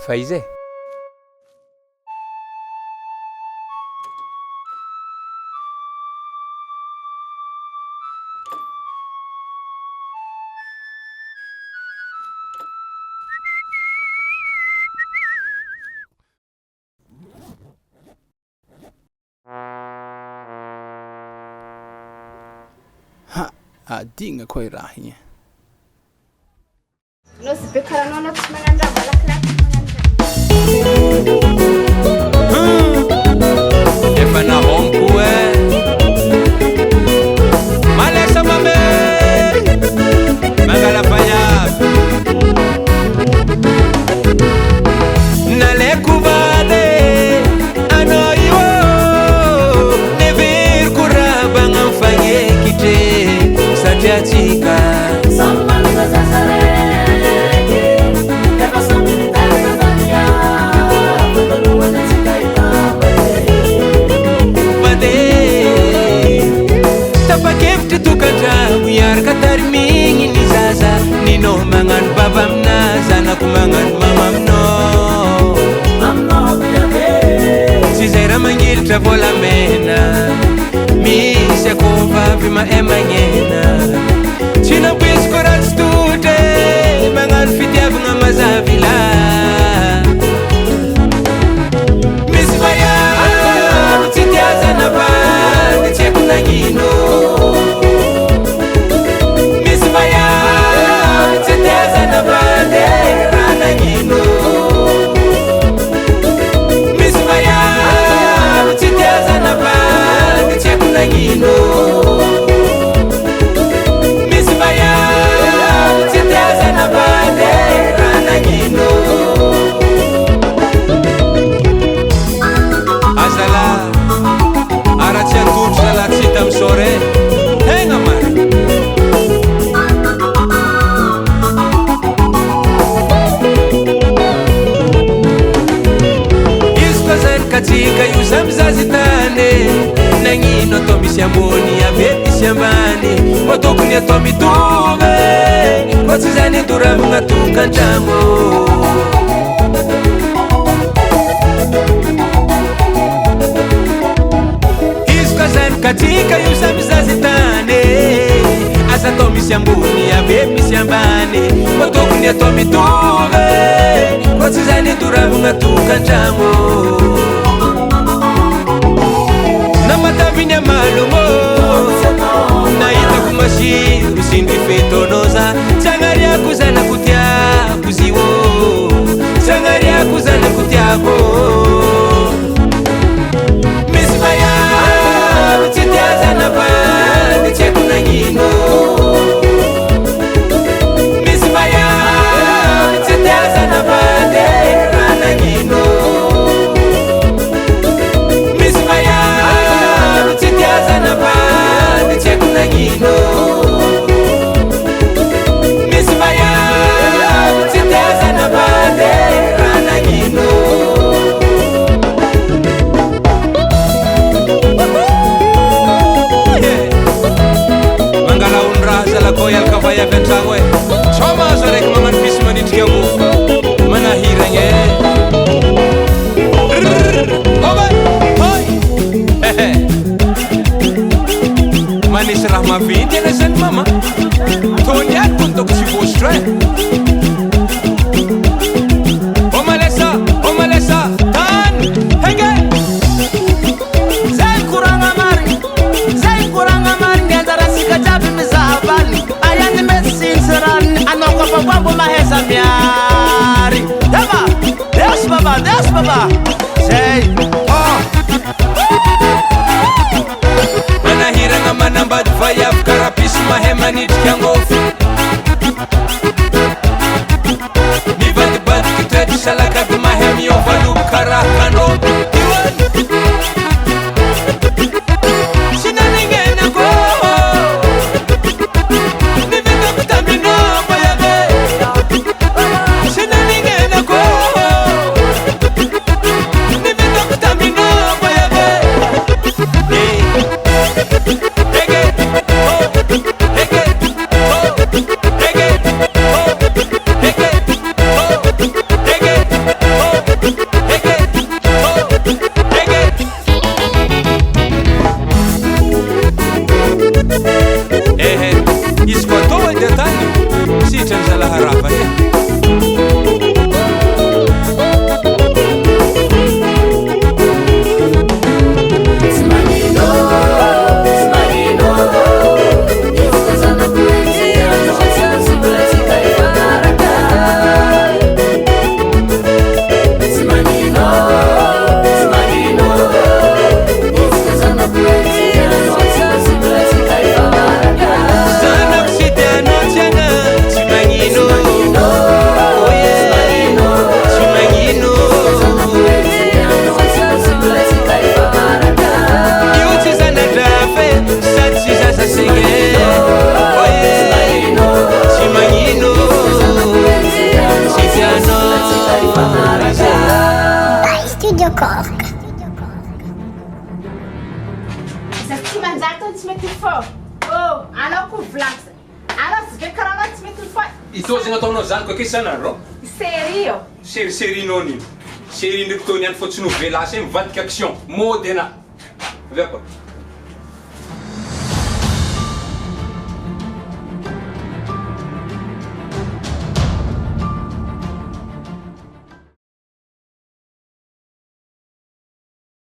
Faiza e. Adigna koa i raha igny. Anao sy be karaha anao tsy magnano raha malakilaky magnano. Efa nahomko e. Malesa mame mangala fanyaby naleko vady anao io neviriko raha bagna mifagnekitre satria atsika tapakevitry tokandragno iaraka tarimigny ny zaza ninao magnano baba amina zanako magnano mama aminao tsy zay raha magnilitra volamena misy akô vavy mahay magnena tsy nampoiziko raha tsy totry magnano fitiavagna mazavila misy vaiaro tsy tiazana vandy tsy haiko nagnino misy vaiaro tsy tiazana vandy raha nagnino misy vaiaro tsy tiazana vandy tsy haiko nagnino misy vaiaro tsy tiazana vandy raha nagnino azala ara tsy atotry zala tsy hita misore tegna mary izy koa zany katsika io zamizazy tany nagnino atao misy ambony ave misy ambany koa tokony atao mitovy koa tsy zany doravagna tokantragno katika io samizazy tany asa atao misy ambony ave misy ambany koa tokony atao mitovy koa tsy zany doravagna tokantragno na mataviny amalogno nahitako masiro sindry fetonao za sagnariako zanako tiako zio sagnariako zanako tiako misy vaiaro tsy tiazana vandy tsy haiko nagnino misy vaiaro tsy tiazana vandy raha nagnino misy vaiaro tsy tiazana vandy tsy haiko nagnino misy vaiaro tsy tiazana vandy raha nagnino koa ialaka vaiavy an-tragno e so mahazo araiky magnano pisy manitrika mofo manahiragna e manisy raha maventy ana zany mama tony aky tony toko tsy vosotro e o malesa tany hege zay koragna marigny anjarasika jiaby mizaha valy ayany medicine rany anao kofa kwambo maheza miary deva desy baba zay manahiragna manambady vaiavy karaha pisy mahay manitriky angofo mivadibadiky tretry salakady mahay miova lobo karaha kanôty Manjaka tsy mety fô. Oh, anao ko vlanks. Anao tsy ve karaha anao tsy mety fô. Ito zegny ataonao zany koa isan'andro. Série io. Série-nao nino. Série ndraiky toy niany fotsy novela sy mivadika action. Mode ana. Avy ako.